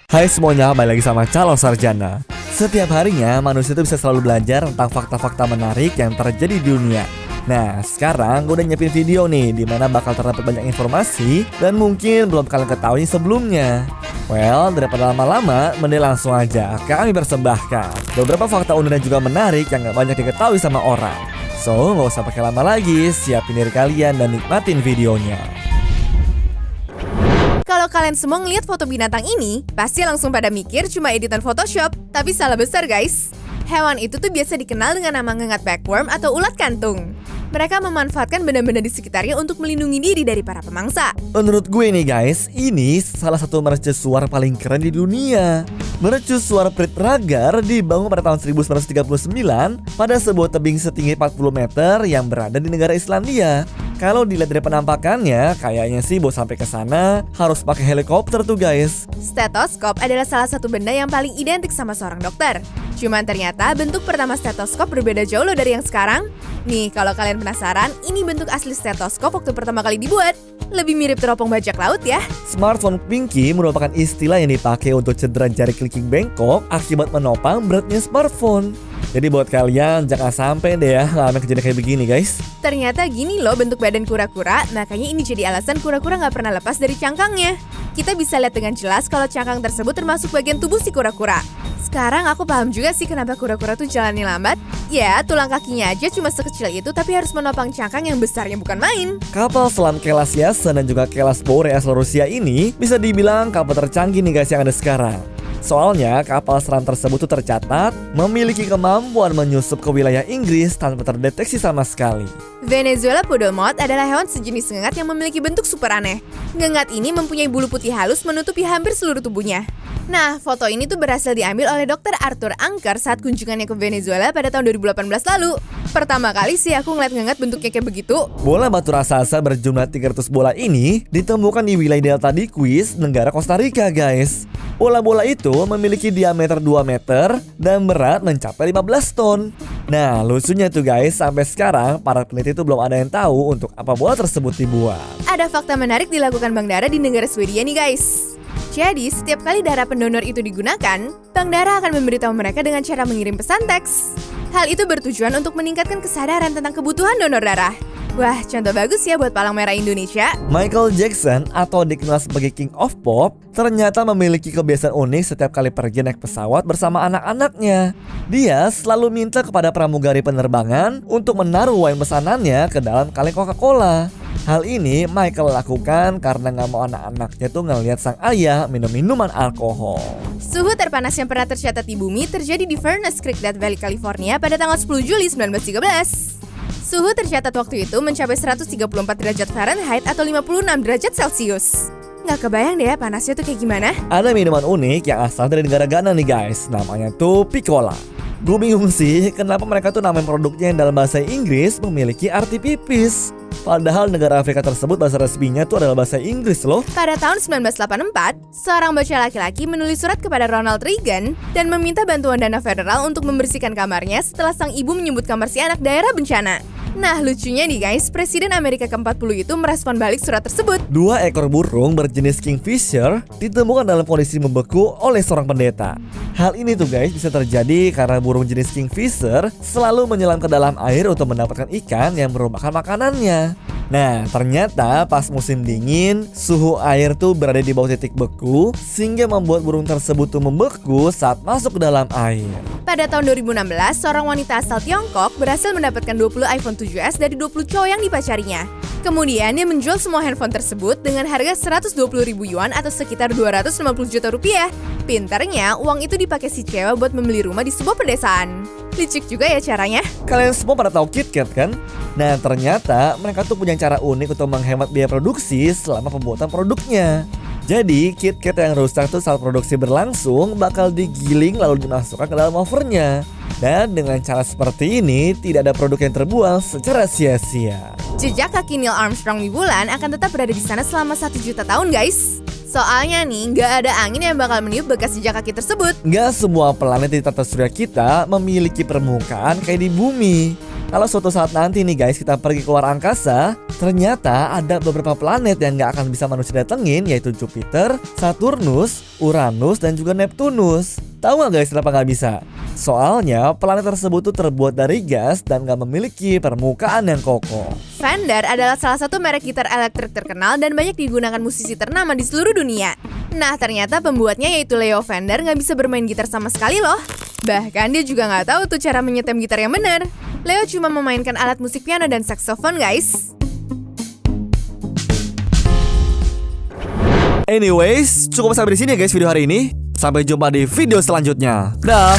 Hai semuanya, balik lagi sama Calon Sarjana. Setiap harinya manusia itu bisa selalu belajar tentang fakta-fakta menarik yang terjadi di dunia. Nah, sekarang gue udah nyiapin video nih dimana bakal terdapat banyak informasi dan mungkin belum kalian ketahui sebelumnya. Well, daripada lama-lama, mending langsung aja kami persembahkan beberapa fakta unik dan juga menarik yang gak banyak diketahui sama orang. So, gak usah pakai lama lagi, siapin diri kalian dan nikmatin videonya. Kalau kalian semua ngeliat foto binatang ini, pasti langsung pada mikir cuma editan Photoshop. Tapi salah besar guys. Hewan itu tuh biasa dikenal dengan nama ngengat bagworm atau ulat kantung. Mereka memanfaatkan benda-benda di sekitarnya untuk melindungi diri dari para pemangsa. Menurut gue nih guys, ini salah satu mercusuar paling keren di dunia. Mercusuar Priteragar dibangun pada tahun 1939 pada sebuah tebing setinggi 40 meter yang berada di negara Islandia. Kalau dilihat dari penampakannya, kayaknya sih buat sampai ke sana harus pakai helikopter tuh guys. Stetoskop adalah salah satu benda yang paling identik sama seorang dokter. Cuman ternyata bentuk pertama stetoskop berbeda jauh loh dari yang sekarang. Nih, kalau kalian penasaran, ini bentuk asli stetoskop waktu pertama kali dibuat. Lebih mirip teropong bajak laut ya. Smartphone Pinky merupakan istilah yang dipakai untuk cedera jari kelingking bengkok akibat menopang beratnya smartphone. Jadi buat kalian jangan sampai deh ya ngalamin kejadian kayak begini guys. Ternyata gini loh bentuk badan kura-kura, makanya ini jadi alasan kura-kura nggak pernah lepas dari cangkangnya. Kita bisa lihat dengan jelas kalau cangkang tersebut termasuk bagian tubuh si kura-kura. Sekarang aku paham juga sih kenapa kura-kura tuh jalannya lambat. Ya, tulang kakinya aja cuma sekecil itu tapi harus menopang cangkang yang besarnya bukan main. Kapal selam Kelas Yasen dan juga Kelas Boreas Rusia ini bisa dibilang kapal tercanggih nih guys yang ada sekarang. Soalnya kapal selam tersebut tuh tercatat memiliki kemampuan menyusup ke wilayah Inggris tanpa terdeteksi sama sekali. Venezuela Poodle Moth adalah hewan sejenis ngengat yang memiliki bentuk super aneh. Ngengat ini mempunyai bulu putih halus menutupi hampir seluruh tubuhnya. Nah, foto ini tuh berhasil diambil oleh Dr. Arthur Anker saat kunjungannya ke Venezuela pada tahun 2018 lalu. Pertama kali sih aku ngeliat ngengat bentuknya kayak begitu. Bola batu raksasa berjumlah 300 bola ini ditemukan di wilayah Delta di Quis, negara Costa Rica guys. Bola-bola itu memiliki diameter 2 meter dan berat mencapai 15 ton. Nah, lucunya tuh guys, sampai sekarang para peneliti itu belum ada yang tahu untuk apa bola tersebut dibuat. Ada fakta menarik dilakukan bank darah di negara Swedia nih guys. Jadi, setiap kali darah pendonor itu digunakan, bank darah akan memberitahu mereka dengan cara mengirim pesan teks. Hal itu bertujuan untuk meningkatkan kesadaran tentang kebutuhan donor darah. Wah, contoh bagus ya buat Palang Merah Indonesia. Michael Jackson atau dikenal sebagai King of Pop ternyata memiliki kebiasaan unik setiap kali pergi naik pesawat bersama anak-anaknya. Dia selalu minta kepada pramugari penerbangan untuk menaruh wine pesanannya ke dalam kaleng Coca-Cola. Hal ini Michael lakukan karena nggak mau anak-anaknya tuh ngelihat sang ayah minum minuman alkohol. Suhu terpanas yang pernah tercatat di bumi terjadi di Furnace Creek, Death Valley, California pada tanggal 10 Juli 1913. Suhu tercatat waktu itu mencapai 134 derajat Fahrenheit atau 56 derajat Celcius. Nggak kebayang deh ya panasnya tuh kayak gimana. Ada minuman unik yang asal dari negara Ghana nih guys, namanya tuh Picola. Gue bingung sih kenapa mereka tuh namain produknya yang dalam bahasa Inggris memiliki arti pipis. Padahal negara Afrika tersebut bahasa resminya tuh adalah bahasa Inggris loh. Pada tahun 1984, seorang bocah laki-laki menulis surat kepada Ronald Reagan dan meminta bantuan dana federal untuk membersihkan kamarnya setelah sang ibu menyebut kamar si anak daerah bencana. Nah, lucunya nih guys, Presiden Amerika ke-40 itu merespon balik surat tersebut. 2 ekor burung berjenis Kingfisher ditemukan dalam kondisi membeku oleh seorang pendeta. Hal ini tuh guys bisa terjadi karena burung jenis Kingfisher selalu menyelam ke dalam air untuk mendapatkan ikan yang merupakan makanannya. Nah, ternyata pas musim dingin, suhu air tuh berada di bawah titik beku sehingga membuat burung tersebut tuh membeku saat masuk ke dalam air. Pada tahun 2016, seorang wanita asal Tiongkok berhasil mendapatkan 20 iPhone 7s dari 20 cowok yang dipacarinya. Kemudian dia menjual semua handphone tersebut dengan harga 120.000 yuan atau sekitar 250 juta rupiah. Pinternya, uang itu dipakai si cewek buat membeli rumah di sebuah pedesaan. Licik juga ya caranya. Kalian semua pada tahu KitKat kan? Nah, ternyata mereka tuh punya cara unik untuk menghemat biaya produksi selama pembuatan produknya. Jadi, KitKat yang rusak tuh saat produksi berlangsung bakal digiling lalu dimasukkan ke dalam ovennya. Dan dengan cara seperti ini, tidak ada produk yang terbuang secara sia-sia. Jejak kaki Neil Armstrong di bulan akan tetap berada di sana selama 1 juta tahun guys. Soalnya nih, nggak ada angin yang bakal meniup bekas jejak kaki tersebut. Nggak semua planet di tata surya kita memiliki permukaan kayak di bumi. Kalau suatu saat nanti nih guys kita pergi keluar angkasa, ternyata ada beberapa planet yang nggak akan bisa manusia datengin, yaitu Jupiter, Saturnus, Uranus, dan juga Neptunus. Tahu nggak guys kenapa nggak bisa? Soalnya planet tersebut tuh terbuat dari gas dan nggak memiliki permukaan yang kokoh. Fender adalah salah satu merek gitar elektrik terkenal dan banyak digunakan musisi ternama di seluruh dunia. Nah, ternyata pembuatnya yaitu Leo Fender nggak bisa bermain gitar sama sekali loh. Bahkan dia juga nggak tahu tuh cara menyetem gitar yang benar. Leo cuma memainkan alat musik piano dan saksofon guys. Anyways, cukup sampai di sini ya guys video hari ini. Sampai jumpa di video selanjutnya. Dah.